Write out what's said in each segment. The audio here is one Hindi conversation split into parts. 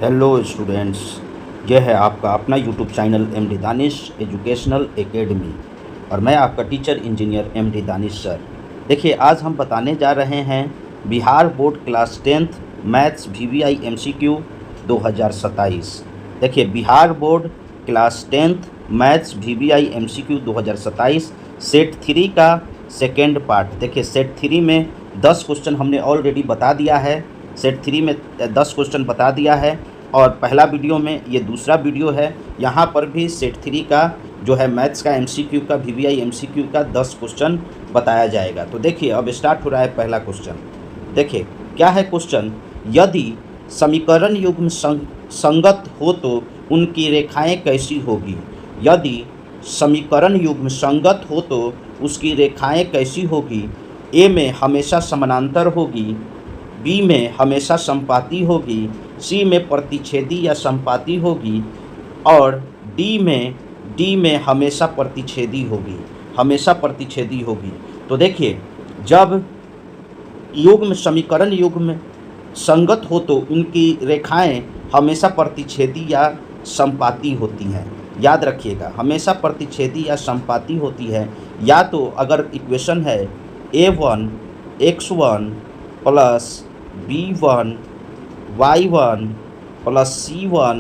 हेलो स्टूडेंट्स, यह है आपका अपना YouTube channel MD Danish educational academy और मैं आपका teacher engineer MD Danish sir. देखिए, आज हम बताने जा रहे हैं Bihar board class 10th maths VVI MCQ 2027। देखिए, Bihar board class 10th maths VVI MCQ 2027 set 3 का सेकेंड पार्ट। देखिए, सेट 3 में 10 क्वेश्चन हमने ऑलरेडी बता दिया है। सेट 3 में 10 क्वेश्चन बता दिया है और पहला वीडियो में ये दूसरा वीडियो है। यहाँ पर भी सेट 3 का जो है मैथ्स का एमसीक्यू का वीवीआई एमसीक्यू का 10 क्वेश्चन बताया जाएगा। तो देखिए, अब स्टार्ट हो रहा है पहला क्वेश्चन। देखिए क्या है क्वेश्चन, यदि समीकरण युग्म संगत हो तो उनकी रेखाएं कैसी होगी। यदि समीकरण युग्म संगत हो तो उसकी रेखाएं कैसी होगी। ए में हमेशा समानांतर होगी, बी में हमेशा समपाती होगी, सी में प्रतिच्छेदी या समपाती होगी और डी में हमेशा प्रतिच्छेदी होगी, हमेशा प्रतिच्छेदी होगी। तो देखिए, जब युग्म समीकरण युग्म संगत हो तो उनकी रेखाएं हमेशा प्रतिच्छेदी या समपाती होती हैं। याद रखिएगा, हमेशा प्रतिच्छेदी या समपाती होती है। या तो अगर इक्वेशन है a1 x1 plus b1 y1 plus c1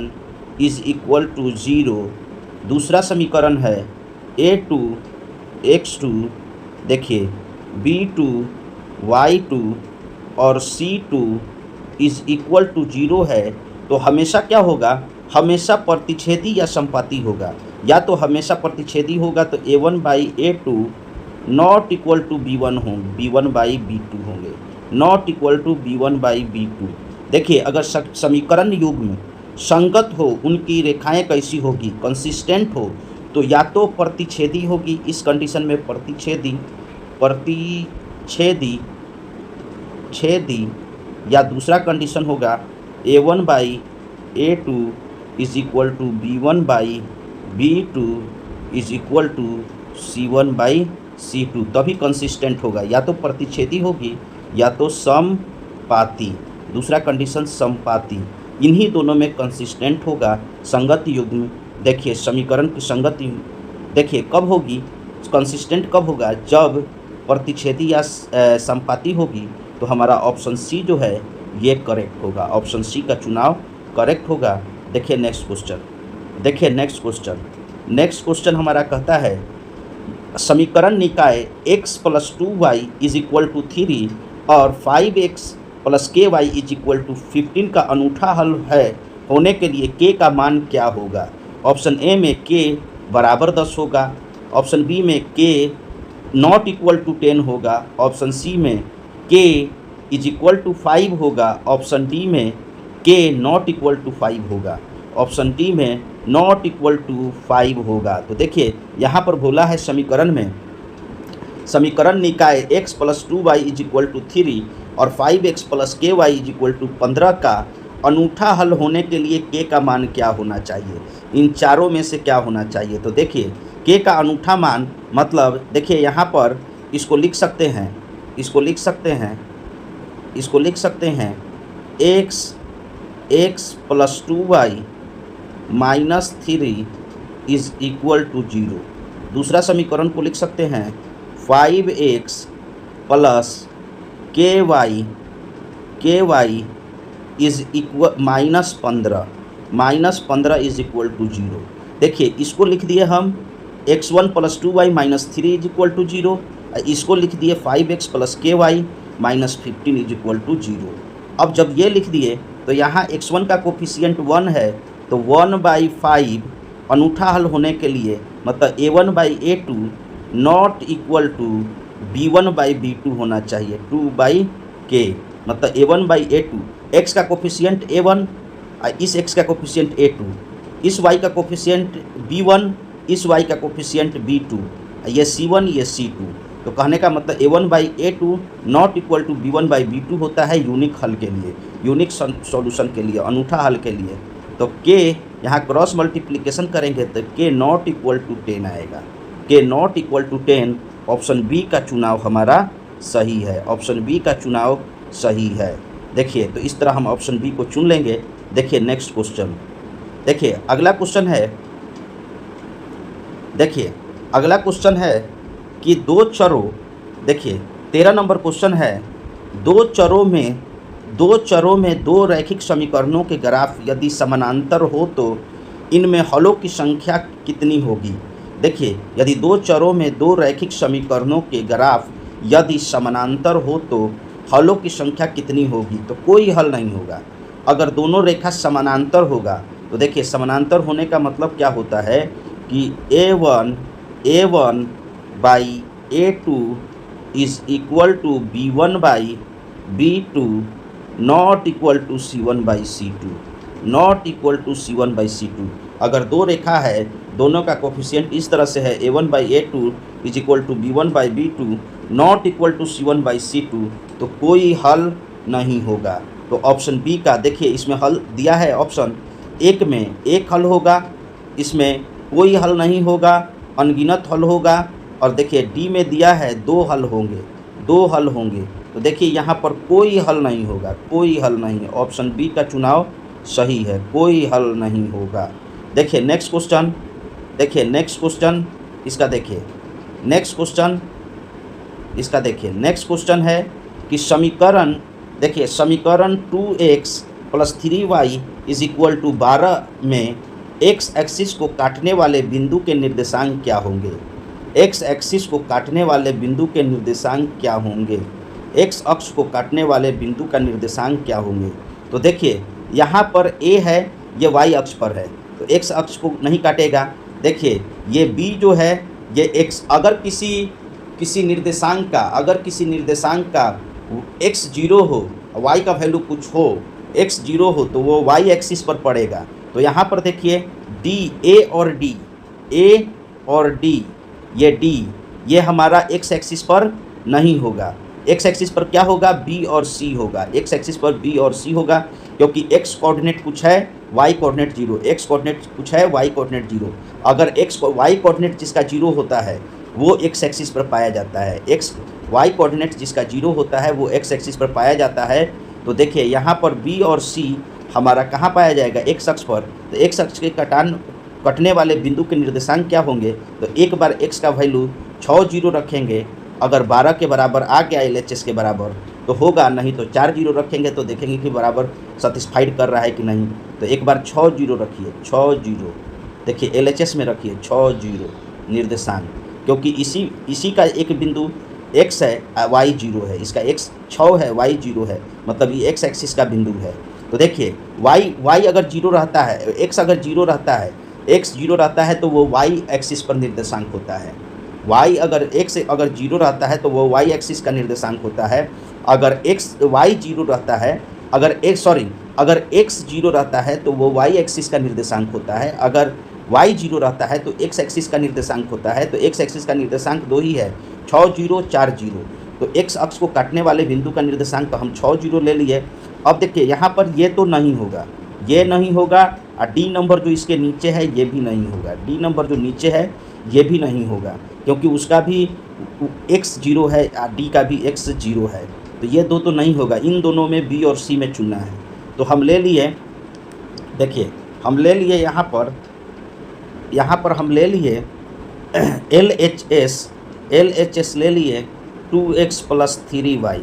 is equal to 0। दूसरा समीकरण है a2 x2, देखिए b2 y2 और c2 इज इक्वल टू 0 है। तो हमेशा क्या होगा, हमेशा प्रतिच्छेदी या समपाती होगा। या तो हमेशा प्रतिच्छेदी होगा तो a1 by a2 not equal to b1 होंगे, b1 बाई b2 होंगे, not equal to b1 by b2। देखिए, अगर समीकरण युग्म संगत हो उनकी रेखाएं कैसी होगी, कंसिस्टेंट हो, तो या तो प्रतिच्छेदी होगी। इस कंडीशन में छेदी या दूसरा कंडीशन होगा a1 by a2 is equal to b1 by b2 is equal to c1 by c2, तभी कंसिस्टेंट होगा। या तो प्रतिच्छेदी होगी या तो समपाती, दूसरा कंडीशन समपाती। इन्हीं दोनों में कंसिस्टेंट होगा संगत युग्म। देखिए, समीकरण की संगति देखिए कब होगी, कंसिस्टेंट कब होगा, जब प्रतिच्छेदी या समपाती होगी। तो हमारा ऑप्शन सी जो है ये करेक्ट होगा, ऑप्शन सी का चुनाव करेक्ट होगा। देखिए नेक्स्ट क्वेश्चन, देखिए नेक्स्ट क्वेश्चन हमारा कहता है समीकरण निकाय x plus 2y is equal to 3 और 5x plus k y is equal to 15 का अनूठा हल है होने के लिए k का मान क्या होगा। ऑप्शन ए में k बराबर 10 होगा, ऑप्शन बी में k नॉट इक्वल टू 10 होगा, ऑप्शन सी में k इज इक्वल टू 5 होगा, ऑप्शन डी में k नॉट इक्वल टू 5 होगा, ऑप्शन डी में नॉट इक्वल टू 5 होगा। तो देखिए, यहाँ पर बोला है समीकरण में समीकरण निकाय x plus 2y is equal to 3 और 5x plus k y is equal to 15 का अनूठा हल होने के लिए k का मान क्या होना चाहिए। इन चारों में से क्या होना चाहिए। तो देखिए, k का अनूठा मान मतलब देखिए यहाँ पर इसको लिख सकते हैं x plus 2y minus 3 is equal to 0। दूसरा समीकरण को लिख सकते हैं 5x plus k y is equal minus 15 is equal to 0। देखिए, इसको लिख दिए हम x1 plus 2y minus 3 is equal to 0, इसको लिख दिए 5x plus k y minus 15 is equal to 0। अब जब ये लिख दिए तो यहाँ x1 का कोफिशिएंट 1 है तो 1/5 अनूठा हल होने के लिए मतलब a1 by a2 not equal to b1 by b2 होना चाहिए, 2/k मतलब a1 बाई a2। x का कोफिशिएंट a1, इस x का कोफिशिएंट a2, इस y का कोफिशिएंट b1, इस y का कोफिशिएंट b2, ये c1 ये c2। तो कहने का मतलब a1 by a2 not equal to b1 by b2 होता है यूनिक हल के लिए, यूनिक सॉल्यूशन के लिए, अनूठा हल के लिए। तो k यहाँ क्रॉस मल्टीप्लिकेशन करेंगे तो k नॉट इक्वल टू 10 आएगा, k not equal to 10। Option B का चुनाव हमारा सही है, ऑप्शन बी का चुनाव सही है। देखिए, तो इस तरह हम ऑप्शन बी को चुन लेंगे देखिए नेक्स्ट क्वेश्चन, देखिए अगला क्वेश्चन है, देखिए अगला क्वेश्चन है कि दो चरों, देखिए 13 नंबर क्वेश्चन है, दो चरों में दो रैखिक समीकरणों के ग्राफ यदि समानांतर हो तो इनमें हलों की संख्या कितनी होगी। देखिए यदि दो चरों में दो रैखिक समीकरणों के ग्राफ यदि समानांतर हो तो हलों की संख्या कितनी होगी, तो कोई हल नहीं होगा। अगर दोनों रेखा समानांतर होगा तो देखिए समानांतर होने का मतलब क्या होता है कि A1 by A2 is equal to B1 by B2 not equal to C1 by C2, not equal to C1 by C2। अगर दो रेखा है, दोनों का कोफिशिएंट इस तरह से है A1 by A2 is equal to B1 by B2 not equal to C1 by C2, तो कोई हल नहीं होगा। तो ऑप्शन बी का देखिए इसमें हल दिया है, ऑप्शन एक में एक हल होगा, इसमें कोई हल नहीं होगा, अनगिनत हल होगा। और देखिए डी में दिया है दो हल होंगे, तो देखिए यहाँ पर कोई हल नहीं होगा, कोई हल नहीं है। ऑप्शन बी का चुनाव सही है, कोई हल नहीं होगा। देखिए नेक्स्ट क्वेश्चन, देखिए नेक्स्ट क्वेश्चन इसका, देखिए नेक्स्ट क्वेश्चन इसका, देखिए नेक्स्ट क्वेश्चन है कि समीकरण, देखिए समीकरण 2x plus 3y is equal to 12 में x एक्सिस को काटने वाले बिंदु के निर्देशांक क्या होंगे। x एक्सिस को काटने वाले बिंदु के निर्देशांक क्या होंगे, x अक्ष को काटने वाले बिंदु का निर्देशांक क्या होंगे। तो देखिए यहाँ पर a है, ये y अक्ष पर है, तो x अक्ष को नहीं काटेगा। देखिए ये b जो है ये x, अगर किसी निर्देशांक का x 0 हो, y का वैल्यू कुछ हो, x 0 हो तो वो y एक्सिस पर पड़ेगा। तो यहाँ पर देखिए A और D, ये हमारा x एक्सिस पर नहीं होगा। x एक्सिस पर क्या होगा, B और C होगा। x एक्सिस पर B और C होगा क्योंकि x कोऑर्डिनेट कुछ है, y कोऑर्डिनेट 0, x कोऑर्डिनेट कुछ है, y कोऑर्डिनेट 0। अगर y कोऑर्डिनेट जिसका 0 होता है वो x एक्सिस पर पाया जाता है, y कोऑर्डिनेट जिसका 0 होता है वो x एक्सिस पर पाया जाता है। तो देखिए यहाँ पर B और C हमारा कहाँ पाया जाएगा, x अक्ष पर। तो x अक्ष के कटने वाले बिंदु के निर्देशांक क्या होंगे, तो एक बार x का वैल्यू 6 जीरो रखेंगे, अगर 12 के बराबर आ गया LHS के बराबर तो होगा, नहीं तो 4 जीरो रखेंगे तो देखेंगे कि बराबर सेटिस्फाइड कर रहा है कि नहीं। तो एक बार 6 जीरो रखिए, 6 जीरो, देखिए LHS में रखिए 6 जीरो निर्देशांक, क्योंकि इसी का एक बिंदु x है, y 0 है, इसका x 6 है, y 0 है, मतलब ये x एक्सिस का बिंदु है। तो देखिए y अगर 0 रहता है, x अगर 0 रहता है, x 0 रहता है तो वो y एक्सिस पर निर्देशांक होता है। y अगर x अगर 0 रहता है तो वो y एक्सिस का निर्देशांक होता है। अगर y 0 रहता है, अगर x 0 रहता है तो वो y एक्सिस का निर्देशांक होता है। अगर y 0 रहता है तो x एक्सिस का निर्देशांक होता है। तो x एक्सिस का निर्देशांक 2 ही है, 6 जीरो 4 जीरो। तो x अक्ष को काटने वाले बिंदु का निर्देशांक तो हम 6 जीरो ले लिए। अब देखिए यहाँ पर ये तो नहीं होगा, ये नहीं होगा, और डी नंबर जो इसके नीचे है ये भी नहीं होगा, डी नंबर जो नीचे है ये भी नहीं होगा, क्योंकि उसका भी x 0 है और डी का भी x 0 है। तो ये दो तो नहीं होगा, इन दोनों में बी और सी में चुनना है। तो हम ले लिए, देखिए हम ले लिए यहाँ पर हम ले लिए LHS ले लिए 2x plus 3y,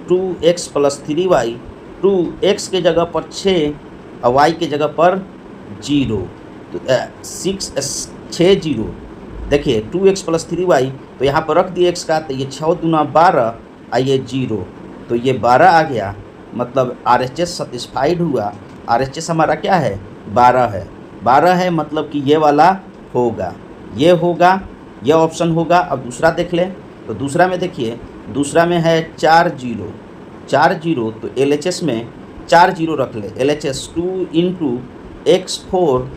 2x plus 3y, 2x के जगह पर 6 और y के जगह पर 0, तो 6 जीरो। देखिए 2x प्लस 3y, तो यहाँ पर रख दिए x का, तो ये 6 दूना 12 और ये 0, तो ये 12 आ गया, मतलब RHS सेटिस्फाइड हुआ। RHS हमारा क्या है, 12 है, 12 है, मतलब कि ये वाला होगा, ये होगा, ये ऑप्शन होगा। अब दूसरा देख लें, तो दूसरा में देखिए, दूसरा में है 4 जीरो, 4 जीरो, तो LHS में 4 जीरो रख ले। LHS 2 इंटू x 4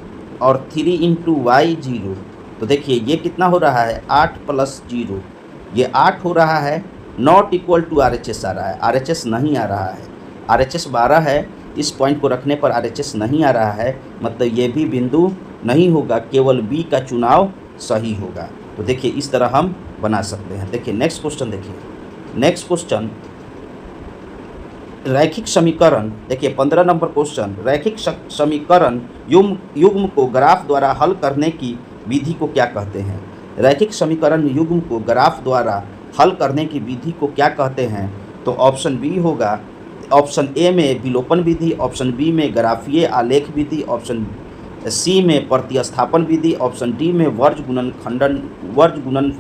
और 3 इंटू y 0, तो देखिए ये कितना हो रहा है, 8 प्लस 0, ये 8 हो रहा है, नॉट इक्वल टू RHS आ रहा है, RHS नहीं आ रहा है, RHS 12 है, इस पॉइंट को रखने पर RHS नहीं आ रहा है, मतलब ये भी बिंदु नहीं होगा, केवल B का चुनाव सही होगा। तो देखिए इस तरह हम बना सकते हैं। देखिए नेक्स्ट क्वेश्चन, देखिए नेक्स्ट क्वेश्चन रैखिक समीकरण, देखिए 15 नंबर क्वेश्चन, रैखिक समीकरण युग्म को ग्राफ द्वारा हल करने की विधि को क्या कहते हैं? रैखिक समीकरण युग्म को ग्राफ द्वारा हल करने की विधि को क्या कहते हैं? तो ऑप्शन बी होगा, ऑप्शन ए में विलोपन विधि, ऑप्शन बी में ग्राफीय आलेख विधि, ऑप्शन सी में प्रतिस्थापन विधि, ऑप्शन डी में वर्ज गुणन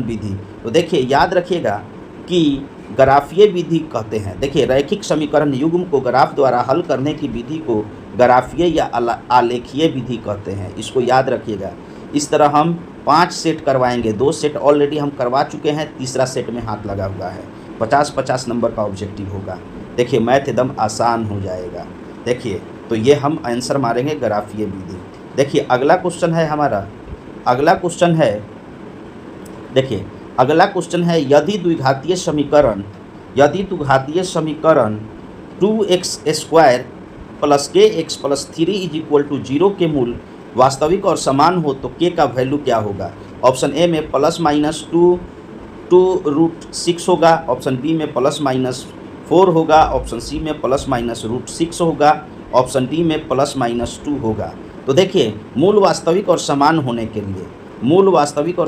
विधि। तो देखिए याद रखिएगा कि ग्राफीय विधि कहते हैं। देखिए रैखिक समीकरण युग्म को ग्राफ द्वारा हल करने की विधि को ग्राफीय या आलेखीय विधि कहते हैं, इसको याद रखिएगा। इस तरह हम 5 सेट करवाएंगे, 2 सेट ऑलरेडी हम करवा चुके हैं, तीसरा सेट में हाथ लगा हुआ है। 50-50 नंबर का ऑब्जेक्टिव होगा। देखिए मैथ एकदम आसान हो जाएगा। देखिए तो ये हम आंसर मारेंगे ग्राफीय विधि। देखिए अगला क्वेश्चन है हमारा, अगला क्वेश्चन है, देखिए अगला क्वेश्चन है, यदि द्विघातीय समीकरण 2x² + kx + 3 = 0 के मूल वास्तविक और समान हो तो k का वैल्यू क्या होगा? ऑप्शन ए में ±2√6 होगा, ऑप्शन बी में ±4 होगा, ऑप्शन सी में ±√6 होगा, ऑप्शन डी में ±2 होगा। तो देखिए मूल वास्तविक और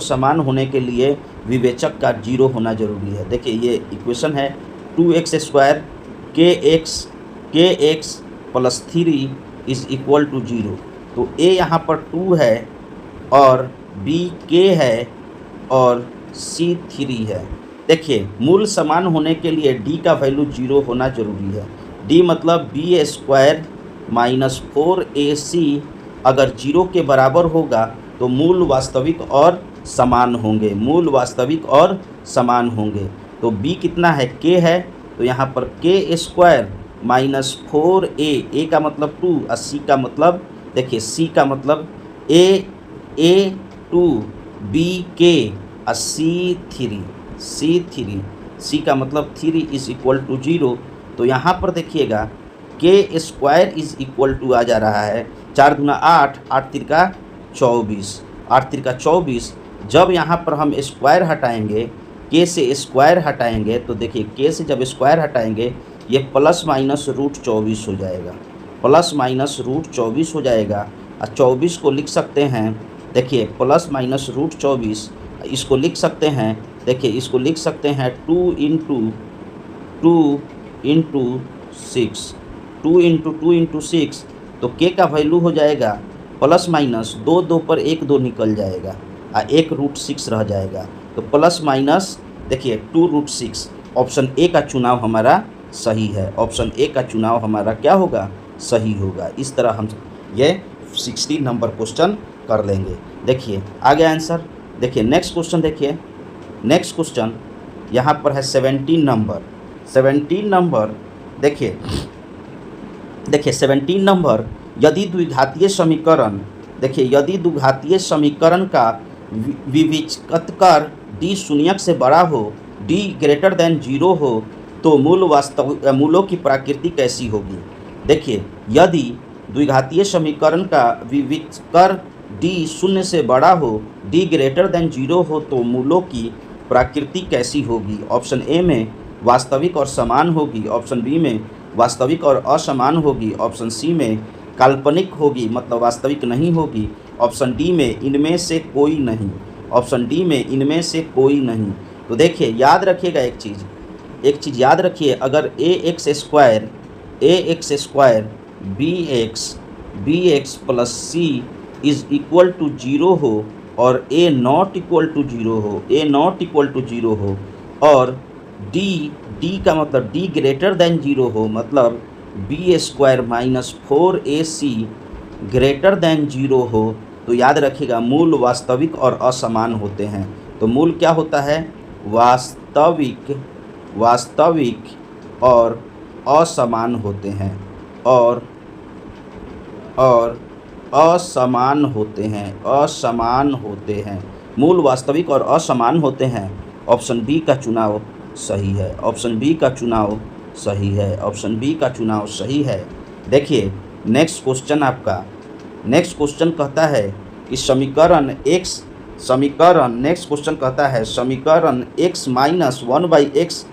समान होने के लिए विवेचक का 0 होना जरूरी है। देखिए ये इक्वेशन है 2x² kx + 3 = 0। तो a यहाँ पर 2 है और b k है और c 3 है। देखिए मूल समान होने के लिए d का वैल्यू 0 होना जरूरी है। d मतलब b² - 4ac अगर 0 के बराबर होगा तो मूल वास्तविक और समान होंगे, तो b कितना है? k है, तो यहाँ पर k² - 4a, a का मतलब 2 और c का मतलब, देखिए c का मतलब a2 b k और c का मतलब 3 = 0। तो यहाँ पर देखिएगा k² आ जा रहा है 4 दूना 8, 8 तिरका 24। जब यहाँ पर हम स्क्वायर हटाएंगे, k से स्क्वायर हटाएंगे, तो देखिए k से जब स्क्वायर हटाएंगे ये ±√24 हो जाएगा, ±√24 हो जाएगा। और 24 को लिख सकते हैं, देखिए ±√24 इसको लिख सकते हैं, देखिए इसको लिख सकते हैं 2 × 6, तो k का वैल्यू हो जाएगा ±2, 2 पर 1 2 निकल जाएगा और 1√6 रह जाएगा। तो ± देखिए 2√6, ऑप्शन ए का चुनाव हमारा सही है, ऑप्शन ए का चुनाव हमारा क्या होगा? सही होगा। इस तरह हम ये 60 नंबर क्वेश्चन कर लेंगे। देखिए आगे आंसर, देखिए नेक्स्ट क्वेश्चन, देखिए नेक्स्ट क्वेश्चन यहाँ पर है 17 नंबर। देखिए 17 नंबर, यदि द्विघातीय समीकरण का विविचत कर d शून्यक से बड़ा हो, d > 0 हो तो मूलों की प्रकृति कैसी होगी? देखिए यदि द्विघातीय समीकरण का विविचत कर d शून्य से बड़ा हो, d > 0 हो तो मूलों की प्रकृति कैसी होगी? ऑप्शन ए में वास्तविक और समान होगी, ऑप्शन बी में वास्तविक और असमान होगी, ऑप्शन सी में काल्पनिक होगी मतलब वास्तविक नहीं होगी, ऑप्शन डी में इनमें से कोई नहीं। तो देखिए याद रखिएगा एक चीज़ याद रखिए, अगर ax² bx + c = 0 हो और a not equal to 0 हो और d का मतलब d > 0 हो, मतलब b² - 4ac > 0 हो, तो याद रखिएगा मूल वास्तविक और असमान होते हैं। तो मूल क्या होता है? वास्तविक और असमान होते हैं, और असमान होते हैं। मूल वास्तविक और असमान होते हैं। ऑप्शन बी का चुनाव सही है, ऑप्शन बी का चुनाव सही है। देखिए नेक्स्ट क्वेश्चन आपका, नेक्स्ट क्वेश्चन कहता है कि समीकरण x - 1/x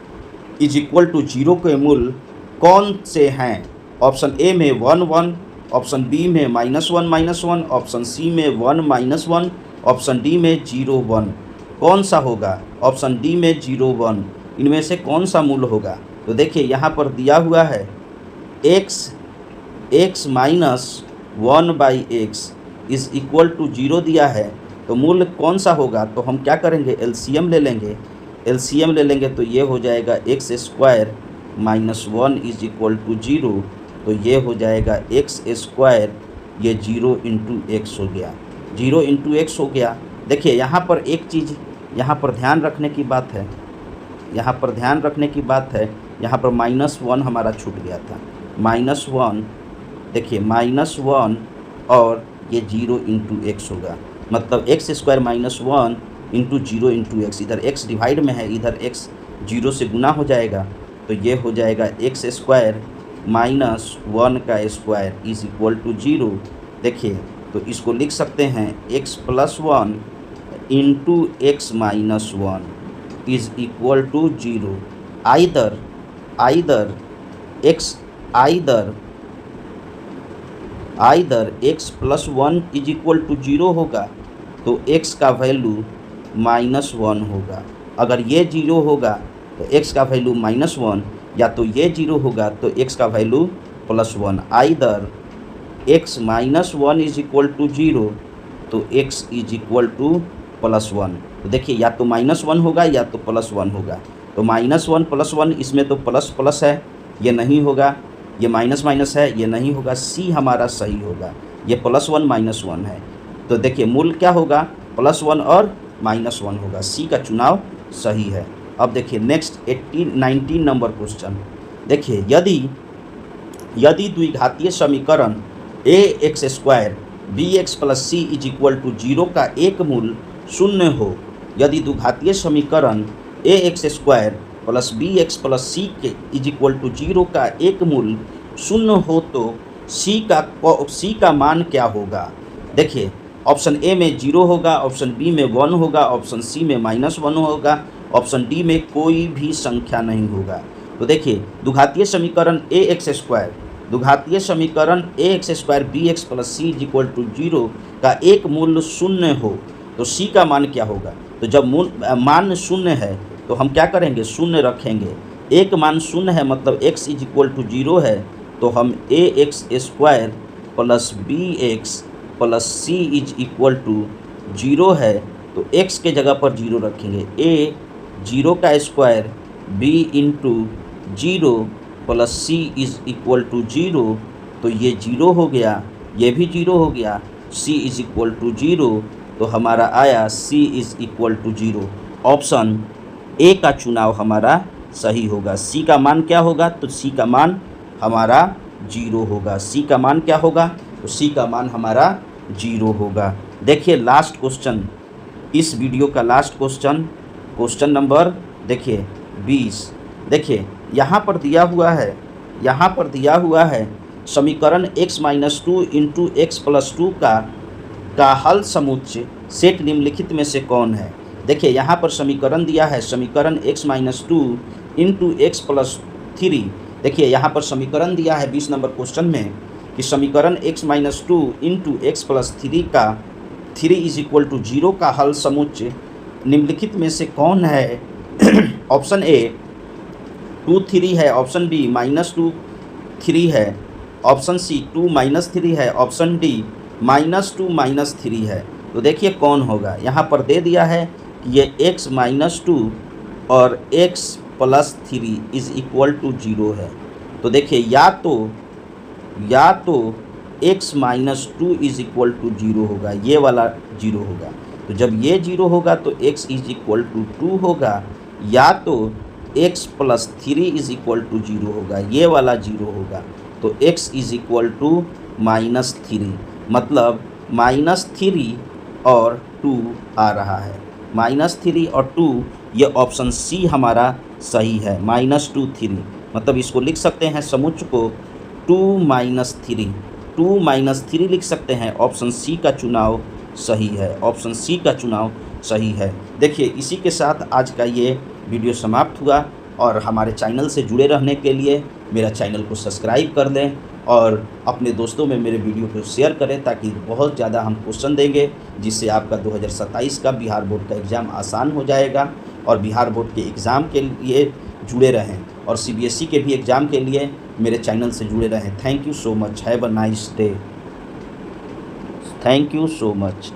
is equal to 0 के मूल कौन से हैं? ऑप्शन ए में 1 1, ऑप्शन बी में -1 ऑप्शन सी में 1 -1, ऑप्शन डी में 0 1। कौन सा होगा? ऑप्शन डी में 0 1। इनमें से कौन सा मूल होगा? तो देखिए यहाँ पर दिया हुआ है x minus 1/x is equal to 0 दिया है, तो मूल कौन सा होगा? तो हम क्या करेंगे, एलसीएम ले लेंगे। एलसीएम ले लेंगे तो ये हो जाएगा x² - 1 इज इक्वल टू 0, तो ये हो जाएगा x², ये 0 × x हो गया, 0 × x हो गया। देखिए यहाँ पर एक चीज़ यहाँ पर ध्यान रखने की बात है, यहाँ पर ध्यान रखने की बात है, यहाँ पर -1 हमारा छूट गया था, -1। देखिए -1 और ये 0 × x होगा, मतलब x² - 1 × 0 × x। इधर x डिवाइड में है, इधर x 0 से गुना हो जाएगा, तो ये हो जाएगा x² - 1 का स्क्वायर इज इक्वल टू 0। देखिए तो इसको लिख सकते हैं x + 1 × x - 1 is equal to 0। Either x + 1 is equal to 0 होगा तो x का वैल्यू -1 होगा। अगर ये 0 होगा तो x का वैल्यू -1, या तो ये 0 होगा तो x का value +1। Either x - 1 is equal to 0 तो x इज इक्वल टू +1। तो देखिए या तो -1 होगा या तो +1 होगा, तो -1 +1 इसमें तो प्लस है, ये नहीं होगा, ये माइनस है, ये नहीं होगा, सी हमारा सही होगा, ये +1 -1 है। तो देखिए मूल क्या होगा, +1 और -1 होगा, सी का चुनाव सही है। अब देखिए नेक्स्ट 19 नंबर क्वेश्चन। देखिए यदि द्विघातीय समीकरण ax² bx + c is equal to 0 का एक मूल 0 हो, यदि द्विघातीय समीकरण ax² + bx + c के इज इक्वल टू 0 का एक मूल 0 हो तो c का मान क्या होगा? देखिए ऑप्शन ए में 0 होगा, ऑप्शन बी में 1 होगा, ऑप्शन सी में -1 होगा, ऑप्शन डी में कोई भी संख्या नहीं होगा। तो देखिए द्विघातीय समीकरण ax² bx + c is equal to 0 का एक मूल 0 हो तो c का मान क्या होगा? तो जब मान 0 है तो हम क्या करेंगे, 0 रखेंगे। एक मान 0 है मतलब x इज इक्वल टू 0 है, तो हम ax² + bx + c is equal to 0 है, तो x के जगह पर 0 रखेंगे। a 0 का square b × 0 + c is equal to 0, तो ये 0 हो गया, ये भी 0 हो गया, c इज इक्वल टू 0, तो हमारा आया c is equal to 0। Option A का चुनाव हमारा सही होगा। c का मान क्या होगा? तो c का मान हमारा 0 होगा। c का मान क्या होगा? तो c का मान हमारा 0 होगा। देखिए लास्ट क्वेश्चन, इस वीडियो का लास्ट क्वेश्चन नंबर देखिए 20। देखिए यहाँ पर दिया हुआ है समीकरण x - 2 × x + 2 का हल समुच्चय सेट निम्नलिखित में से कौन है? देखिए यहाँ पर समीकरण दिया है, समीकरण x - 2 × x + 3। देखिए यहाँ पर समीकरण दिया है 20 नंबर क्वेश्चन में कि समीकरण x - 2 × x + 3 का 3 इज इक्वल टू 0 का हल समुच्चय निम्नलिखित में से कौन है? ऑप्शन ए 2 3 है, ऑप्शन बी -2 3 है, ऑप्शन सी 2 -3 है, ऑप्शन डी -2 3 है। तो देखिए कौन होगा? यहाँ पर दे दिया है कि ये x - 2 और x + 3 इज इक्वल टू 0 है। तो देखिए या तो x - 2 इज इक्वल टू 0 होगा, ये वाला 0 होगा। तो जब ये 0 होगा तो x इज इक्वल टू 2 होगा, या तो x + 3 इज इक्वल टू 0 होगा, ये वाला 0 होगा। तो x इज इक्वल टू -3, मतलब -3 और 2 आ रहा है, -3 और 2, ये ऑप्शन सी हमारा सही है, -2 3। मतलब इसको लिख सकते हैं समुच्चय को 2 - 3 लिख सकते हैं। ऑप्शन सी का चुनाव सही है, ऑप्शन सी का चुनाव सही है। देखिए इसी के साथ आज का ये वीडियो समाप्त हुआ। और हमारे चैनल से जुड़े रहने के लिए मेरा चैनल को सब्सक्राइब कर दें और अपने दोस्तों में मेरे वीडियो को शेयर करें, ताकि बहुत ज़्यादा हम क्वेश्चन देंगे जिससे आपका 2027 का बिहार बोर्ड का एग्ज़ाम आसान हो जाएगा। और बिहार बोर्ड के एग्ज़ाम के लिए जुड़े रहें और CBSE के भी एग्ज़ाम के लिए मेरे चैनल से जुड़े रहें। Thank you so much. Have a nice day. Thank you so much.